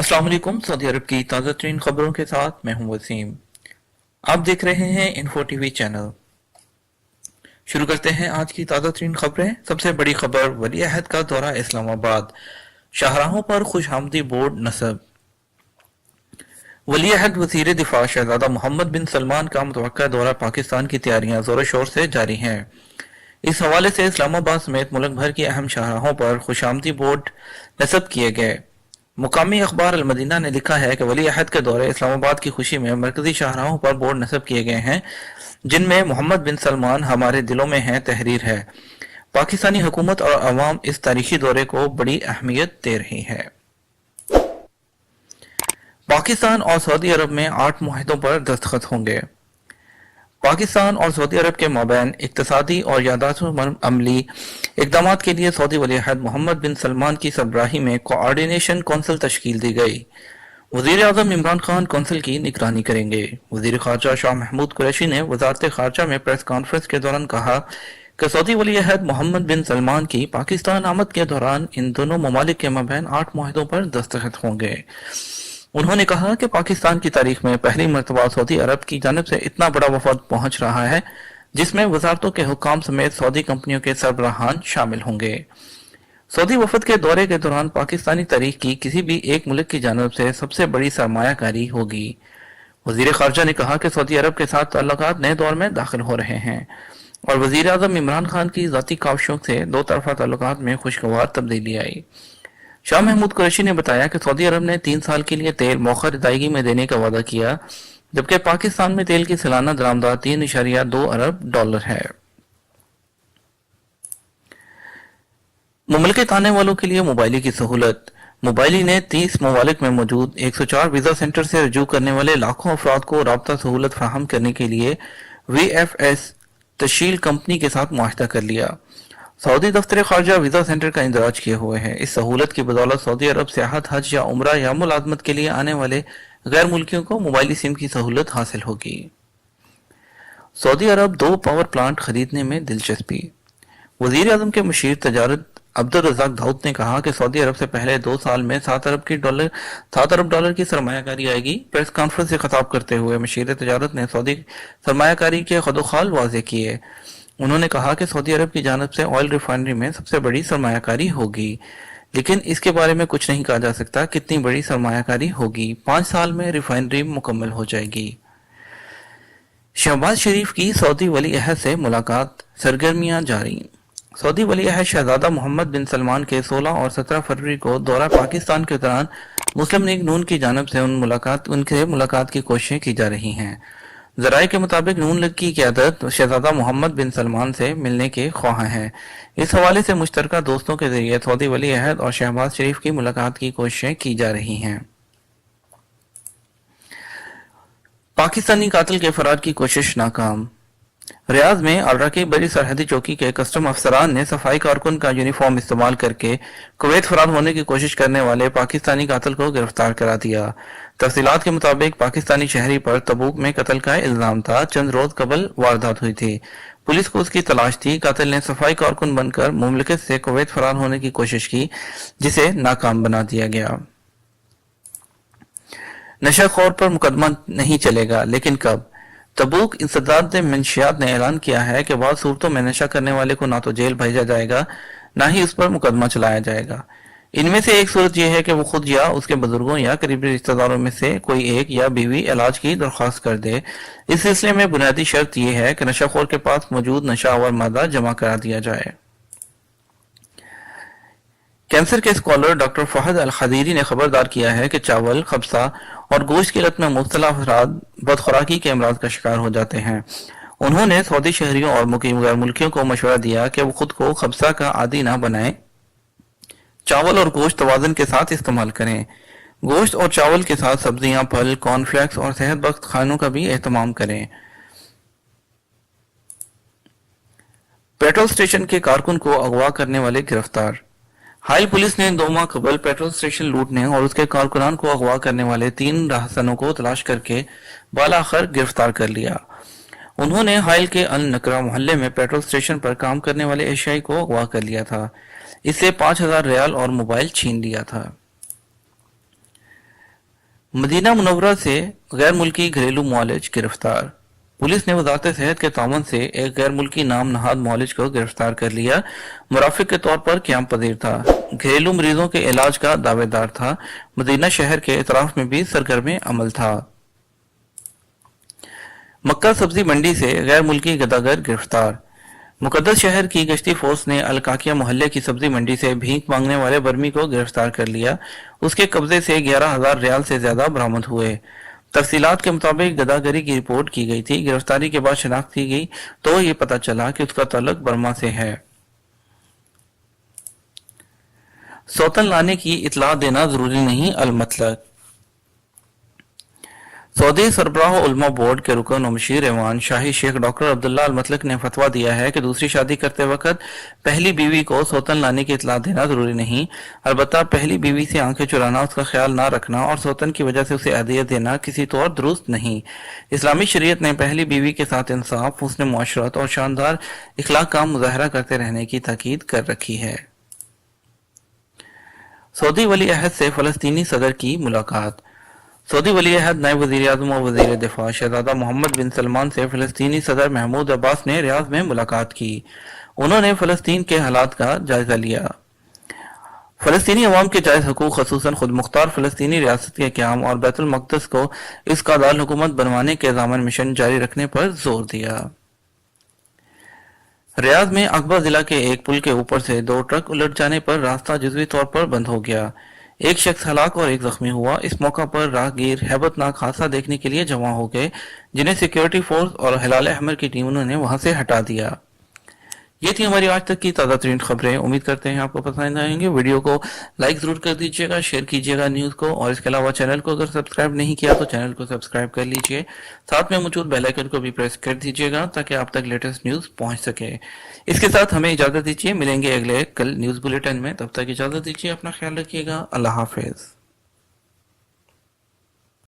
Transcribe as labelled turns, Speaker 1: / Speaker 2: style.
Speaker 1: अस्सलाम वालेकुम। सऊदी अरब की ताज़ा तरीन खबरों के साथ मैं हूं वसीम। आप देख रहे हैं इन्फो टीवी चैनल। शुरू करते हैं आज की ताज़ा तरीन खबरें। सबसे बड़ी खबर, वली अहद का दौरा इस्लामाबाद, शाहराहों पर खुशामदी बोर्ड नस्ब। वली अहद वज़ीर दिफा शहजादा मोहम्मद बिन सलमान का मुतवक्का दौरा पाकिस्तान की तैयारियां जोर शोर से जारी हैं। इस हवाले से इस्लामाबाद समेत मुल्क भर की अहम शाहराहों पर खुशामदी बोर्ड नस्ब किए गए। मुकामी अखबार अल मदीना ने लिखा है कि वली अहद के दौरे इस्लामाबाद की खुशी में मरकजी शाहराहों पर बोर्ड नस्ब किए गए हैं, जिनमें मोहम्मद बिन सलमान हमारे दिलों में है तहरीर है। पाकिस्तानी हुकूमत और अवाम इस तारीखी दौरे को बड़ी अहमियत दे रही है। पाकिस्तान और सऊदी अरब में 8 मुआहदों पर दस्तखत होंगे। पाकिस्तान और सऊदी अरब के माबैन इक्तसादी और यादाश्त अमली इकदाम के लिए सऊदी वली अहद मोहम्मद बिन सलमान की सरबराही में कोऑर्डिनेशन कौंसिल तश्कील दी गई। वज़ीर आज़म इमरान खान कौंसिल की निगरानी करेंगे। वज़ीर ख़ारजा शाह महमूद कुरैशी ने वज़ारत ख़ारजा में प्रेस कॉन्फ्रेंस के दौरान कहा कि सऊदी वली अहद मोहम्मद बिन सलमान की पाकिस्तान आमद के दौरान इन दोनों ममालिक के माबैन 8 मुआहदों पर दस्तखत होंगे। उन्होंने कहा कि पाकिस्तान की तारीख में पहली मरतबा सऊदी अरब की जानिब से इतना बड़ा वफद पहुंच रहा है, जिसमें वजारतों के हुक्काम समेत सऊदी कंपनियों के सरबराहान शामिल होंगे। सऊदी वफद के दौरे के दौरान पाकिस्तानी तारीख की किसी भी एक मुल्क की जानिब से सबसे बड़ी सरमायाकारी होगी। वजीर खारजा ने कहा कि सऊदी अरब के साथ ताल्लुकात नए दौर में दाखिल हो रहे हैं और वजीर आज़म इमरान खान की ज़ाती काविशों से दो तरफा ताल्लुकात में खुशगवार तब्दीली आई। शाह महमूद कुरैशी ने बताया कि सऊदी अरब ने 3 साल के लिए तेल मौखर अदायगी में देने का वादा किया, जबकि पाकिस्तान में तेल की सालाना दरामदाद 3.2 अरब डॉलर है। मुमलिकत आने वालों के लिए मोबाइली की सहूलत। मोबाइली ने 30 ममालिक में मौजूद 104 वीजा सेंटर से रजू करने वाले लाखों अफराद को राब्ता सहूलत फराहम करने के लिए VFS तशील कंपनी के साथ मुआहदा कर लिया। सऊदी दफ्तर खारजा वीजा सेंटर का इंदराज किए हुए है। इस सहूलत की बदौलत सऊदी अरब सियाहत, हज या उम्रा या मुलाजमत के लिए आने वाले गैर मुल्कियों को मोबाइली सिम की सहूलत हासिल होगी। सऊदी अरब 2 पावर प्लांट खरीदने में दिलचस्पी। वजीर आजम के मुशीर तजारत अब्दुल रज़ाक दाऊद ने कहा कि सऊदी अरब से पहले 2 साल में 7 अरब डॉलर की सरमायाकारी आएगी। प्रेस कॉन्फ्रेंस से खिताब करते हुए मुशीर तजारत ने सऊदी सरमायाकारी के खदोखाल वाजे किए। उन्होंने कहा कि सऊदी अरब की जानिब से ऑयल रिफाइनरी में सबसे बड़ी सरमायाकारी होगी, लेकिन इसके बारे में कुछ नहीं कहा जा सकता कितनी बड़ी सरमायाकारी होगी। 5 साल में रिफाइनरी मुकम्मल हो जाएगी। शहबाज शरीफ की सऊदी वली अहद से मुलाकात, सरगर्मियां जारी। सऊदी वली अहद शहजादा मोहम्मद बिन सलमान के 16 और 17 फरवरी को दौरा पाकिस्तान के दौरान मुस्लिम लीग नून की जानिब से उनके मुलाकात की कोशिशें की जा रही हैं। जराये के मुताबिक नून लीग की क़यादत शहजादा मोहम्मद बिन सलमान से मिलने के ख्वाह हैं। इस हवाले से मुश्तरका दोस्तों के जरिए सऊदी वली अहद और शहबाज शरीफ की मुलाकात की कोशिशें की जा रही हैं। पाकिस्तानी कातिल के फरार की कोशिश नाकाम। रियाज में अलरा की बड़ी सरहदी चौकी के कस्टम अफसरान ने सफाई कारकुन का यूनिफॉर्म इस्तेमाल करके कुवैत फरार होने की कोशिश करने वाले पाकिस्तानी कातिल को गिरफ्तार करा दिया। तफसीलात के मुताबिक पाकिस्तानी शहरी पर तबूक में कत्ल का इल्जाम था। चंद रोज कबल वारदात हुई थी। पुलिस को उसकी तलाश थी। कातिल ने सफाई कारकुन बनकर मुमलिकत से कुवैत फरार होने की कोशिश की, जिसे नाकाम बना दिया गया। नशाखोर पर मुकदमा नहीं चलेगा, लेकिन कब? तबूक इंसदाद मंशियात ने ऐलान किया है कि बाद सूरतों में नशा करने वाले को ना तो जेल भेजा जाएगा, ना ही उस पर मुकदमा चलाया जाएगा। इनमें से एक सूरत यह है कि वो खुद या उसके बुजुर्गों या करीबी रिश्तेदारों में से कोई एक या बीवी इलाज की दरख्वास्त कर दे। इस सिलसिले में बुनियादी शर्त यह है कि नशाखोर के पास मौजूद नशा आवर मादा जमा करा दिया जाए। कैंसर के स्कॉलर डॉक्टर फहद अल खदीरी ने खबरदार किया है कि चावल, खबसा और गोश्त की लत में मुब्तला अफराद बदखुराकी के अमराज का शिकार हो जाते हैं। उन्होंने सऊदी शहरियों और मुकीम गैर मुल्कियों को मशवरा दिया कि वो खुद को खबसा का आदी ना बनाएं। चावल और गोश्त तवाज़ुन के साथ इस्तेमाल करें। गोश्त और चावल के साथ सब्जियां, फल, कॉर्नफ्लेक्स और सेहतबख्श खानों का भी एहतमाम करें। पेट्रोल स्टेशन के कारकुन को अगवा करने वाले गिरफ्तार। हाल पुलिस ने 2 माह कबल पेट्रोल स्टेशन लूटने और उसके कारकुनान को अगवा करने वाले 3 राहसनों को तलाश करके बालाखर गिरफ्तार कर लिया। उन्होंने हाइल के अल नकरा मोहल्ले में पेट्रोल स्टेशन पर काम करने वाले एशियाई को अगवा कर लिया था। इससे 5000 रियाल और मोबाइल छीन लिया था। मदीना मुनव्वरा से गैर मुल्की घरेलू मुआलिज गिरफ्तार। पुलिस ने वजारत सेहत के ताउन से एक गैर मुल्की नाम नहाद मुआलिज को गिरफ्तार कर लिया। मुराफिक के तौर पर क्याम पजीर था, घरेलू मरीजों के इलाज का दावेदार था। मदीना शहर के इतराफ में भी सरगर्म अमल था। मक्का सब्जी मंडी से गैर मुल्की गदागर गिरफ्तार। मुकद्दस शहर की गश्ती फोर्स ने अलकाकिया मोहल्ले की सब्जी मंडी से भीख मांगने वाले बर्मी को गिरफ्तार कर लिया। उसके कब्जे से 11,000 रियाल से ज्यादा बरामद हुए। तफसीलात के मुताबिक गदागरी की रिपोर्ट की गई थी। गिरफ्तारी के बाद शिनाख्त की गई तो ये पता चला कि उसका ताल्लुक बर्मा से है। सौतन लाने की इतला देना जरूरी नहीं, अलमतलक। सऊदी सरबराह उलमा बोर्ड के रुकन और मुशीर ऐवान शाही शेख डॉक्टर अब्दुल्ला अल मतलक ने फतवा दिया है कि दूसरी शादी करते वक्त पहली बीवी को सौतन लाने की इतला देना जरूरी नहीं। अलबत्ता पहली बीवी से आंखें चुराना, उसका ख्याल ना रखना और सौतन की वजह से उसे अदियत देना किसी तौर दुरुस्त नहीं। इस्लामी शरीयत ने पहली बीवी के साथ इंसाफ, हुस्न मुआशरत और शानदार इखलाक का मुजाहरा करते रहने की ताकीद कर रखी है। सऊदी वली अहद से फलस्तीनी सदर की मुलाकात। सऊदी वली अहद नायब वजीर आजम और वजीर दिफा शहजादा मोहम्मद बिन सलमान से फलस्तीनी सदर महमूद अब्बास ने रियाद में मुलाकात की। उन्होंने फलस्तीन के हालात का जायजा लिया। फलस्तीनी अवाम के जायज हकूक, खसूसन खुद मुख्तार फलस्तीनी रियासत के क़याम और बैतुल मक़दस को इसका दारुल हुकूमत बनवाने के ज़ामन मिशन जारी रखने पर जोर दिया। रियाद में अकबर जिला के एक पुल के ऊपर से 2 ट्रक उलट जाने पर रास्ता जुज़वी तौर पर बंद हो गया। एक शख्स हलाक और एक जख्मी हुआ। इस मौका पर राहगीर हैबतनाक हादसा देखने के लिए जमा हो गए, जिन्हें सिक्योरिटी फोर्स और हिलाल अहमर की टीमों ने वहां से हटा दिया। ये थी हमारी आज तक की ताज़ा तरीन खबरें। उम्मीद करते हैं आपको पसंद आएंगे। वीडियो को लाइक जरूर कर दीजिएगा, शेयर कीजिएगा न्यूज को, और इसके अलावा चैनल को अगर सब्सक्राइब नहीं किया तो चैनल को सब्सक्राइब कर लीजिए। साथ में मौजूद बेल आइकन को भी प्रेस कर दीजिएगा ताकि आप तक लेटेस्ट न्यूज पहुंच सके। इसके साथ हमें इजाजत दीजिए, मिलेंगे अगले कल न्यूज बुलेटिन में। तब तक इजाजत दीजिए, अपना ख्याल रखिएगा। अल्लाह हाफिज।